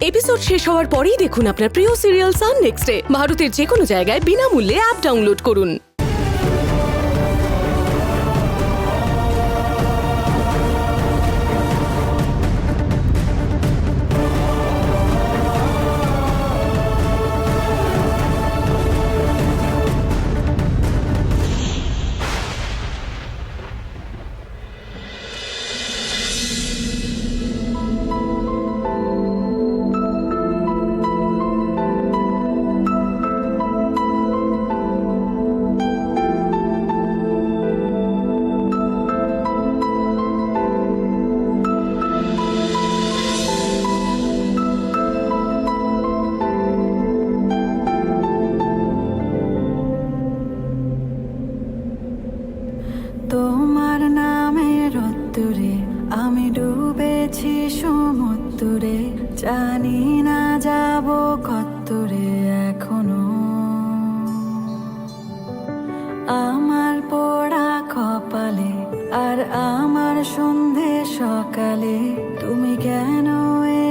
Episode শেষ হওয়ার পরেই দেখুন আপনার প্রিয় সিরিয়াল সান নেক্সটে ভারতের যে কোনো জায়গায় বিনামূল্যে অ্যাপ ডাউনলোড করুন। তোমার নামের উত্তরে আমি ডুবেছি সমুদ্রে, জানি না যাব কত্তরে এখনো। আমার পোড়া কপালে আর আমার সন্ধে সকালে তুমি কেন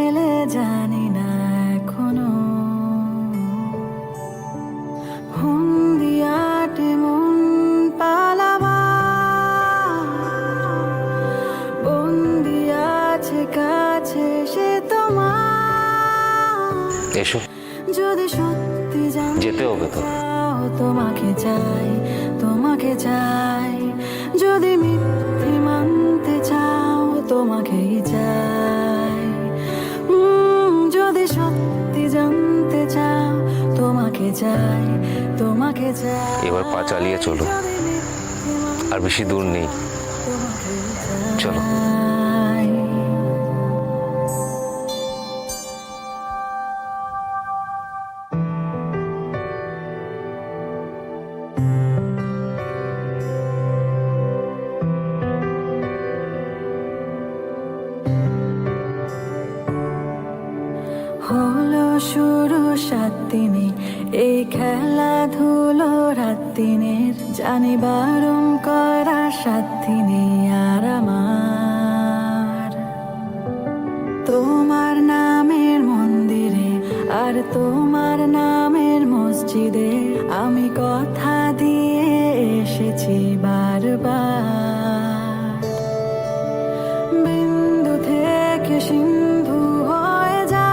এলে জানি না এখনো। হুন্দিয়াটে মন পালাবা বন্দি আছে কাছে সে তোমার। এসো, যদি সত্যি যেতে হবে তো। চাও তোমাকে চাই, তোমাকে চাই। যদি মিথ্যে মানতে চাও তোমাকেই চাই। যদি সত্যি জানতে চাও তোমাকে চাই, তোমাকে চাই। এবার পা চালিয়ে চলো, আর বেশি দূর নেই। চলো। হলো শুরু 7 দিনে এই খেলাধুলো রাত দিনের, জানি বারণ করা 7 দিনে আর আমার। তোমার নামের মন্দিরে আর তোমার নামের মসজিদে আমি কথা দিয়ে এসেছি বারবার। বিন্দু থেকে সিন্ধু হয়ে যা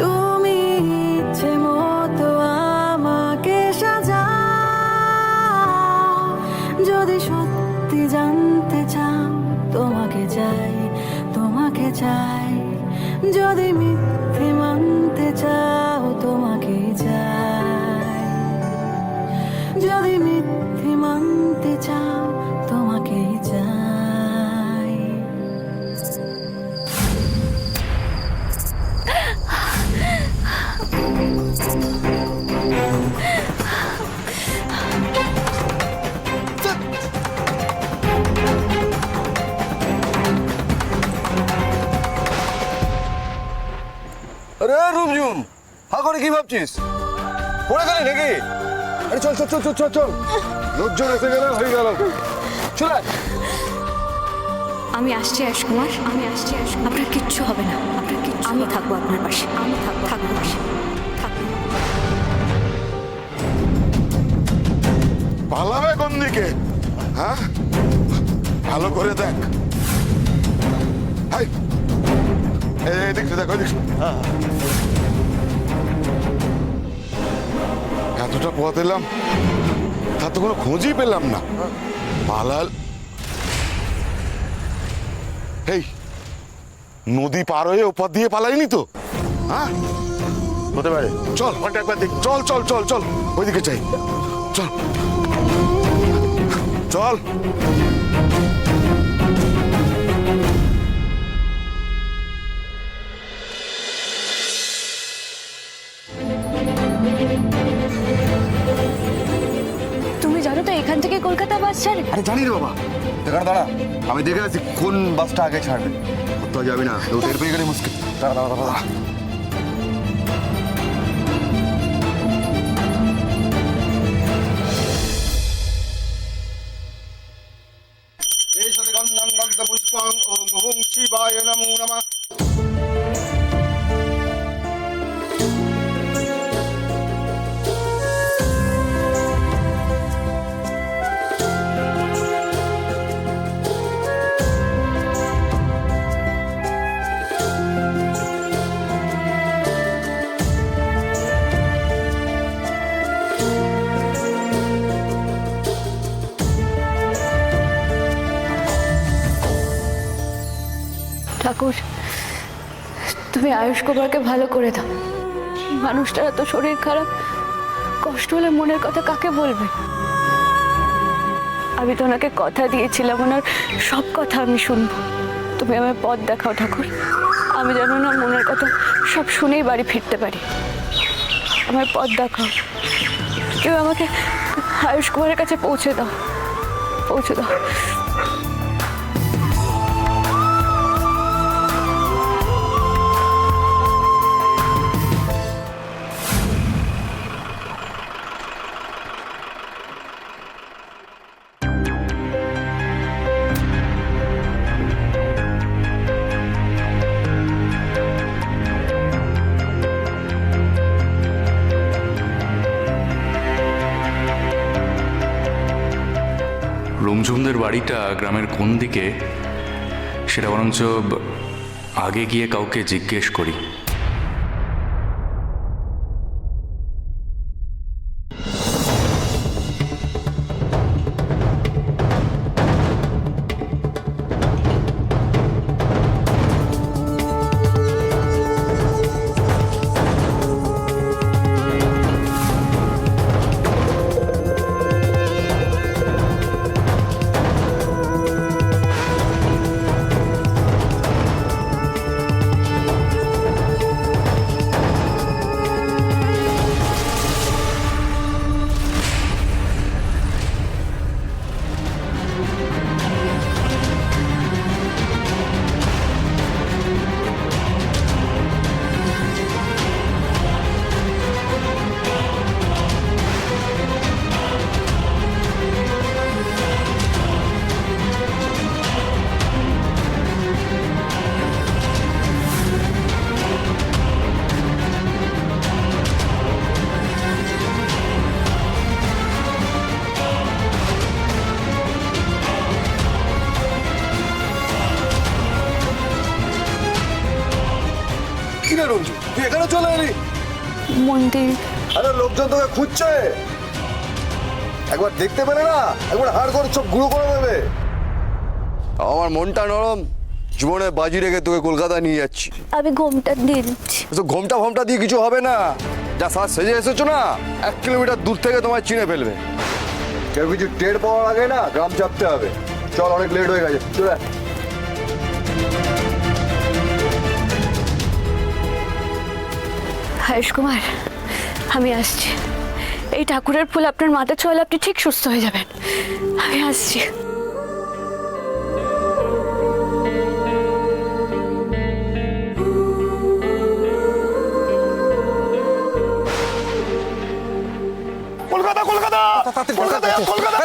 তুমি, ইচ্ছে মতো আমাকে সাজাও। যদি সত্যি জানতে চাও তোমাকে চাই, তোমাকে চাই। যদি মিথ্যে মানতে চাও তোমাকে চাই। যদি মিথ্যে মানতে চাও তোমাকে চাই। আরে রুমঝুম, হা করে কি ভাবছিস? পড়ে গেলি নাকি? আরে চল চল চল চল চল চল, লোকজন এসে গেল, হয়ে গেল। চল আয়। আমি আসছি রাজকুমার, আমি আসছি রাজকুমার। আপনার কিচ্ছু হবে না, আপনার কিচ্ছু। আমি থাকবো আপনার পাশে, আমি থাকবো পাশে থাকবো। পালাবে কোন দিকে? হ্যাঁ, ভালো করে দেখ। হাই, এই দেখতে দেখ, ওই দেখ। এতটা পথ এলাম, তার তো কোনো খোঁজই পেলাম না। পালাল এই নদী পার হয়ে ওপার দিয়ে পালাইনি তো? হ্যাঁ, হতে পারে। চল একবার দেখ, চল চল চল চল, ওইদিকে চাই। চল চল। তুমি জানো তো এখান থেকে কলকাতা বাস ছাড়ে? আরে জানি রে বাবা, এখানে দাঁড়া, আমি দেখে আছি কোন বাসটা আগে ছাড়বে। কোথাও যাবি না, কেউ টের পেয়ে গেলে মুশকিল। দাঁড়া দাঁড়া দাঁড়া। এই সাথে গন্ধং দগ্ধ পুষ্পং ওম হুম শিবায় নমো নমঃ। ঠাকুর, তুমি আয়ুষ কুমারকে ভালো করে দাও। মানুষটার এত শরীর খারাপ, কষ্ট হলে মনের কথা কাকে বলবে? আমি তো ওনাকে কথা দিয়েছিলাম, ওনার সব কথা আমি শুনবো। তুমি আমার পথ দেখাও ঠাকুর, আমি যেন না মনের কথা সব শুনেই বাড়ি ফিরতে পারি। আমার পথ দেখাও, কেউ আমাকে আয়ুষ কুমারের কাছে পৌঁছে দাও, পৌঁছে দাও। রুমঝুমদের বাড়িটা গ্রামের কোন দিকে সেটা বরঞ্চ আগে গিয়ে কাউকে জিজ্ঞেস করি। কি রে রঞ্জু, তুই এখানে চলে এলি? মন্দির, আরে লোকজন তোকে খুঁজছে, একবার দেখতে পেলে না একবার হাড় করে চোখ গুঁড়ো করে দেবে। আমার মনটা নরম, জীবনে বাজি রেখে তোকে কলকাতা নিয়ে যাচ্ছি। আমি ঘোমটা দিয়ে দিচ্ছি। তো ঘোমটা ফোমটা দিয়ে কিছু হবে না, যা সাজ সেজে এসেছো না 1 কিলোমিটার দূর থেকে তোমায় চিনে ফেলবে। কেউ কিছু টের পাওয়ার আগে না গ্রাম চাপতে হবে। চল, অনেক লেট হয়ে গেছে, চলে আয়। আয়ুষ কুমার, আমি আসছি। এই ঠাকুরের ফুল আপনার মাথা ছোঁয়ালে আপনি ঠিক সুস্থ হয়ে যাবেন। আমি আসছি। কলকাতা কলকাতা কলকাতা কলকাতা।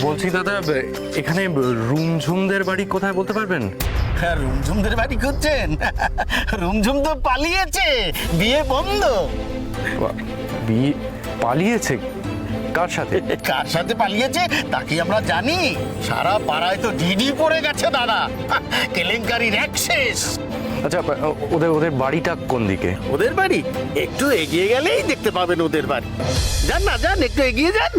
বলছি দাদা, এখানে রুমঝুমদের বাড়ি কোথায় বলতে পারবেন? হ্যাঁ, রুমঝুমদের বাড়ি খুঁজছেন? রুমঝুম তো পালিয়েছে, বিয়ে বন্ধ। বিয়ে পালিয়েছে? কার সাথে? কার সাথে পালিয়েছে তা কি আমরা জানি? সারা পাড়ায় তো ডিডি পড়ে গেছে দাদা, কেলেঙ্কারির অ্যাক্সেস। আচ্ছা, ওদের ওদের বাড়িটা কোন দিকে? ওদের বাড়ি একটু এগিয়ে গেলেই দেখতে পাবেন ওদের বাড়ি। যান না, যান, একটু এগিয়ে যান।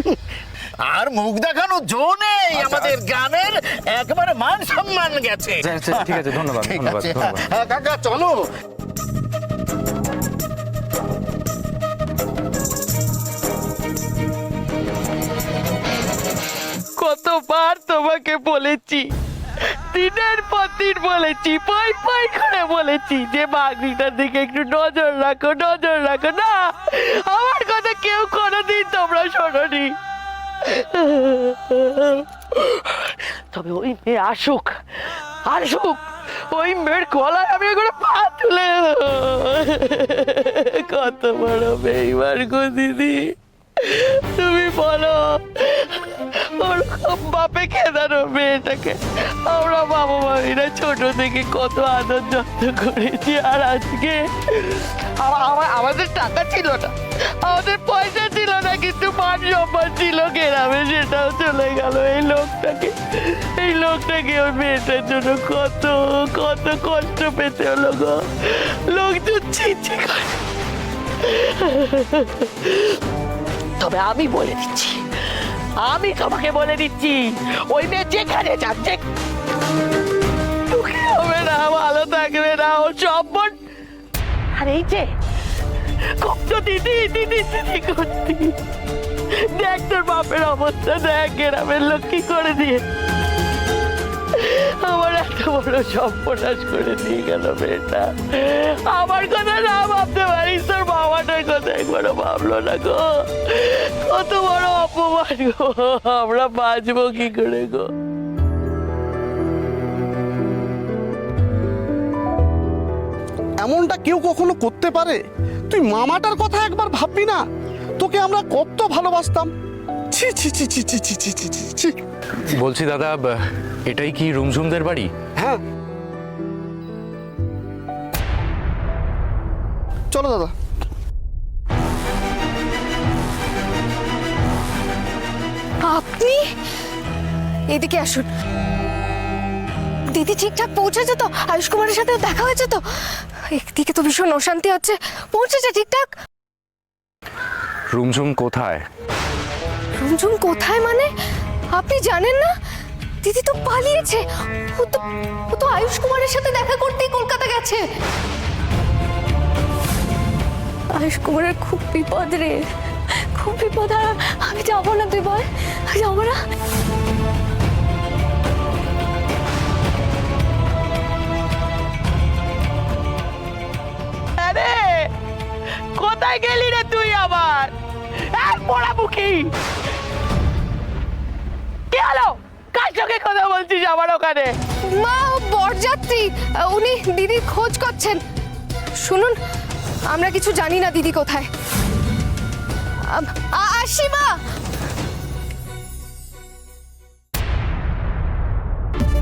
আর মুখ দেখানো জো নেই, আমাদের গ্রামের একেবারে মান সম্মান গেছে। ঠিক আছে, ধন্যবাদ। ঠিক ধন্যবাদ, আছে, ধন্যবাদ। হ্যাঁ কাকা, চলো। কতবার তোমাকে বলেছি, দিনের পর দিন বলেছি, পাই পাই করে বলেছি যে মাগরিটার দিকে একটু নজর রাখো, নজর রাখো। না, আমার কথা কেউ কোনোদিন তোমরা শোনোনি। তবে ওই মেয়ে আসুক, আসুক, ওই মেয়ের গলায় আমি এগুলো পা তুলে। কত বড় বেইমান গো দিদি, তুমি বলো। ওরকম বাপে খেদানো মেয়েটাকে আমরা বাবা মামিরা ছোট থেকে কত আদর যত্ন করেছি। আর আজকে আমাদের টাকা ছিল না, আমাদের পয়সা ছিল না, কিন্তু মান সম্মান ছিল গ্রামে, সেটাও চলে গেল এই লোকটাকে ওই মেয়েটার জন্য কত কত কষ্ট পেতে হলো গো। লোকজন ছিচি করে। তবে আমি বলে দিচ্ছি, আমি তোমাকে বলে দিচ্ছি, ওই মেয়ে যেখানে যাচ্ছে দুঃখী হবে না, ভালো থাকবে না, ও সব মন। আর এই যে কত দিদি দিদি দিদি করতি, দেখ তোর বাপের অবস্থা, দেখ গ্রামের লোক কি করে দিয়ে আমার এত বড় সর্বনাশ করে দিয়ে গেল মেয়েটা। আমার কথা না ভাবতে পারিস, তোর বাবাটার কথা একবারও ভাবলো না গো। কত বড় অপমান গো, আমরা বাঁচবো কি করে গো। এমনটা কেউ কখনো করতে পারে? তুই মামাটার কথা একবার ভাববি না? তোকে আমরা কত ভালোবাসতাম। ছি ছি ছি ছি ছি ছি ছি ছি ছি ছি। বলছি দাদা, এটাই কি রুমঝুমদের বাড়ি? হ্যাঁ, চলো দাদা। আপনি এদিকে আসুন। দিদি ঠিকঠাক পৌঁছেছে তো? আয়ুষ কুমারের সাথে দেখা হয়েছে তো? একদিকে তো ভীষণ অশান্তি হচ্ছে। পৌঁছেছে ঠিকঠাক? রুমঝুম কোথায়? রুমঝুম কোথায় মানে? আপনি জানেন না? দিদি তো পালিয়েছে। ও তো আয়ুষ কুমারের সাথে দেখা করতেই কলকাতা গেছে। আয়ুষ কুমারের খুব বিপদ রে, খুব বিপদ। আর আমি যাবো না, তুই বল, যাবো না। আরে কোথায় গেলি রে তুই আবার? এক পোড়া মুখী, কি হলো? কার সঙ্গে কথা বলছিস আমার ওখানে? মা, বরযাত্রী, উনি দিদির খোঁজ করছেন। শুনুন, আমরা কিছু জানি না দিদি কোথায়। আসি মা।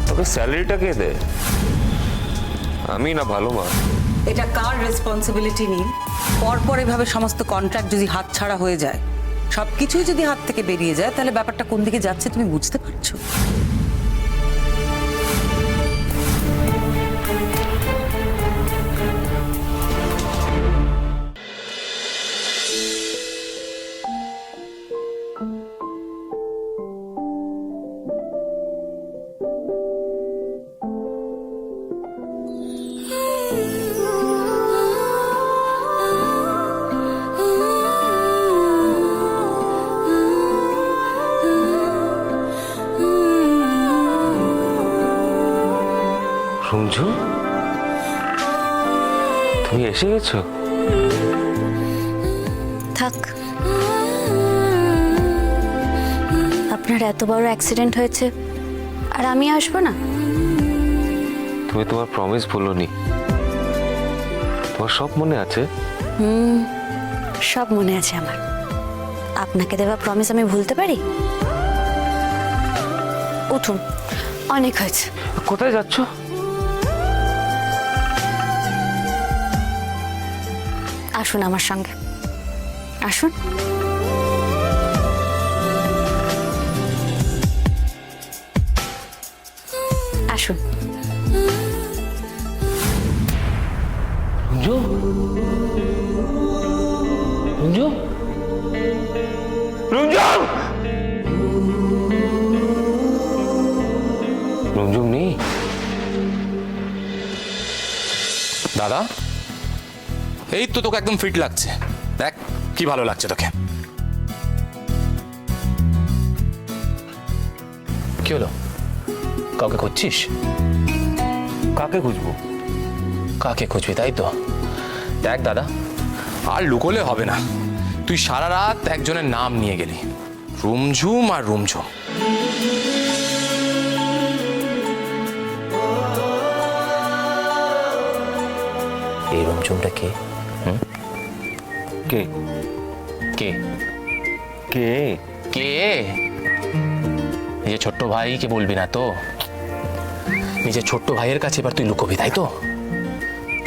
তোকে স্যালারিটা কে দে? আমি না ভালো মা? এটা কার রেসপন্সিবিলিটি নিন? পরপর এভাবে সমস্ত কন্ট্রাক্ট যদি হাতছাড়া হয়ে যায়, সবকিছুই যদি হাত থেকে বেরিয়ে যায়, তাহলে ব্যাপারটা কোন দিকে যাচ্ছে তুমি বুঝতে পারছো? রুমঝুম, তুমি এসে গেছো? থাক, আপনার এত বড় অ্যাক্সিডেন্ট হয়েছে আর আমি আসবো না? তুমি তোমার প্রমিস ভুলোনি? তোমার সব মনে আছে? সব মনে আছে আমার। আপনাকে দেওয়া প্রমিস আমি ভুলতে পারি? উঠুন, অনেক হয়েছে। কোথায় যাচ্ছ? আসুন আমার সঙ্গে, আসুন। আসুন। রুমঝুম, রুমঝুম, রুমঝুম, রুমঝুম নেই। দাদা, এই তো তোকে একদম ফিট লাগছে, দেখ কি ভালো লাগছে তোকে। হলো? কাউকে খুঁজছিস? কাকে খুঁজবো? কাকে খুঁজবি তাই তো? দেখ দাদা, আর লুকোলে হবে না। তুই সারা রাত একজনের নাম নিয়ে গেলি, রুমঝুম আর রুমঝুম। এই রুমঝুমটা কে? কে কে কে কে? নিজের ছোট্ট ভাইকে বলবি না তো? নিজের ছোট্ট ভাইয়ের কাছে এবার তুই লুকোবি তাই তো?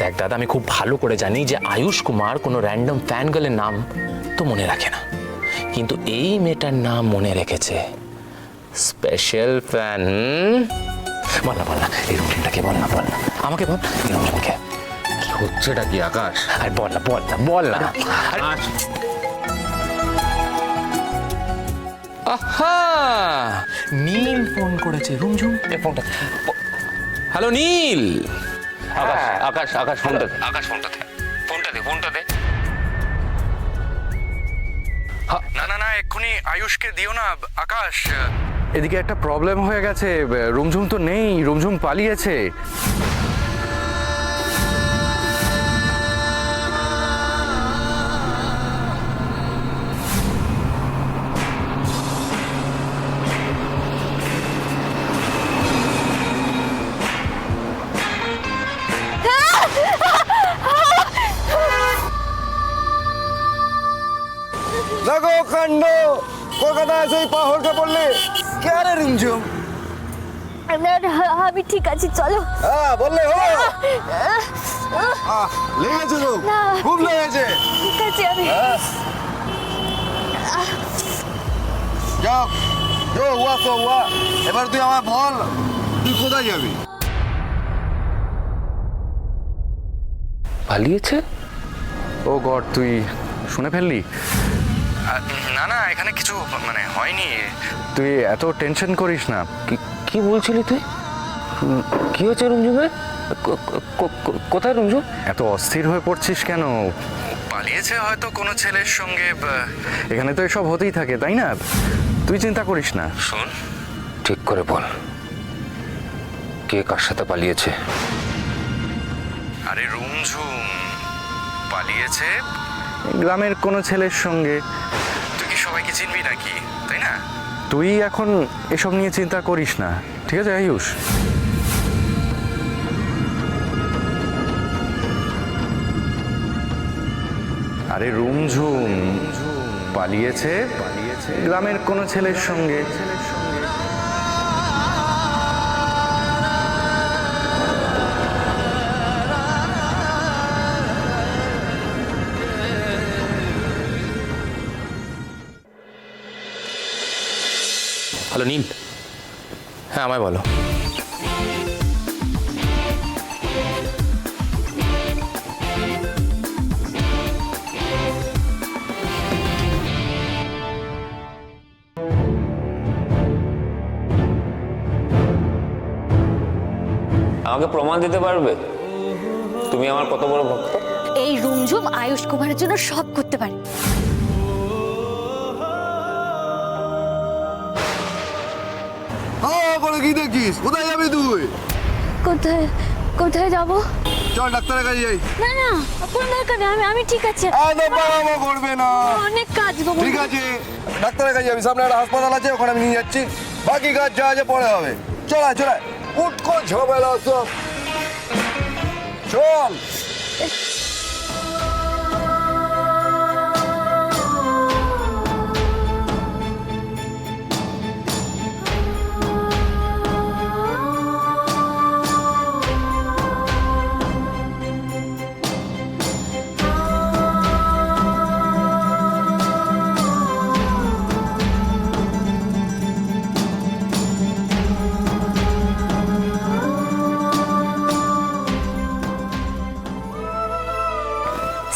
দেখ দাদা, আমি খুব ভালো করে জানি যে আয়ুষ কুমার কোনো র্যান্ডম ফ্যান গার্লের নাম তো মনে রাখে না, কিন্তু এই মেয়েটার নাম মনে রেখেছে, স্পেশাল ফ্যান। বল না এই রুমঝুমটাকে, বল না আমাকে বল এই রুমঝুমকে। কি হচ্ছেটা কি আকাশ? আর বল না আহা, নীল ফোন করেছে। রুমঝুম ফোনটা। হ্যালো নীল। আকাশ ফোনটা দে। না এক্ষুনি আয়ুষকে দিও না আকাশ। এদিকে একটা প্রবলেম হয়ে গেছে, রুমঝুম তো নেই, রুমঝুম পালিয়েছে। দেখো কাণ্ড, কলকাতায় এসে পা হলকে পড়লে। কে আরে রুমঝুম? আমি ঠিক আছি, চলো। হ্যাঁ বললে হলো। লেগেছে তো, খুব লেগেছে। ঠিক আছে আমি। যাও হুয়া। এবার তুই আমায় বল, তুই কোথায় যাবি? পালিয়েছে? ও গড, তুই শুনে ফেললি? না এখানে কিছু হয়নি, তুই এত টেনশন করিস না। কি বলছিলি তুই? কি হয়েছে রুমঝুমের? কোথায় রুমঝুম? এত অস্থির হয়ে পড়ছিস কেন? পালিয়েছে হয়তো কোনো ছেলের সঙ্গে। এখানে তো এসব হতেই থাকে, তাই না? তুই চিন্তা করিস না। শোন, ঠিক করে বল, কে কার সাথে পালিয়েছে? আরে রুমঝুম পালিয়েছে গ্রামের কোনো ছেলের সঙ্গে। তুই কি সবাইকে চিনবি নাকি, তাই না? তুই এখন এসব নিয়ে চিন্তা করিস না, ঠিক আছে আয়ুষ? আরে রুমঝুম পালিয়েছে গ্রামের কোনো ছেলের সঙ্গে। হ্যালো নীল। হ্যাঁ আমায় বলো। আমাকে প্রমাণ দিতে পারবে তুমি আমার কত বড় ভক্ত? এই রুমঝুম আয়ুষ কুমারের জন্য সব করতে পারে। করে কি দেখিস? কোথায় যাবি তুই? কোথায় যাব? চল ডাক্তারের কাছে যাই। না কোন দরকার নেই, আমি ঠিক আছে। করবে না, অনেক কাজ গো। ঠিক আছে ডাক্তারের কাছে যাবি, সামনে একটা হাসপাতাল আছে, ওখানে আমি নিয়ে যাচ্ছি। বাকি কাজ যা আছে পরে হবে। চল উঠকো ঝামেলা সব। চল।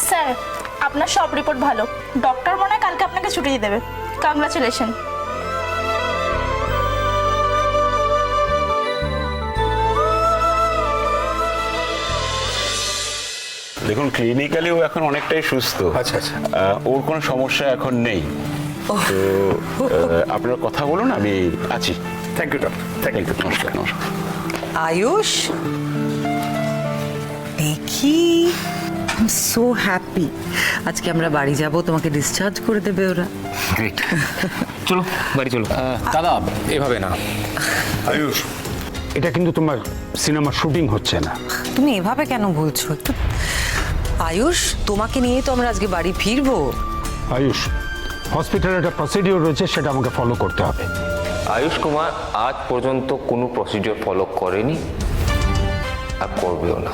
স্যার, আপনার সব রিপোর্ট ভালো। ডক্টর মনে হয় কালকে আপনাকে ছুটি দিয়ে দেবে। কংগ্রাচুলেশন। দেখুন, ক্লিনিক্যালি ও এখন অনেকটাই সুস্থ। আচ্ছা। ওর কোনো সমস্যা এখন নেই। তো আপনারা কথা বলুন, আমি আছি। Thank you doctor thank you নমস্কার নমস্কার আয়ুষ দেখি সো হ্যাপি আজকে আমরা বাড়ি যাব তোমাকে ডিসচার্জ করে দেবে ওরা গ্রেট চলো বাড়ি চলো দাদা এভাবে না আয়ুষ এটা কিন্তু তোমার সিনেমা শুটিং হচ্ছে না। তুমি এভাবে কেন বলছো একটু আয়ুষ তোমাকে নিয়ে তো আমরা আজকে বাড়ি ফিরবো আয়ুষ হসপিটালে একটা প্রসিডিওর রয়েছে, সেটা আমাকে ফলো করতে হবে। আয়ুষ কুমার আজ পর্যন্ত কোনো প্রসিডিওর ফলো করেনি আর করবেও না।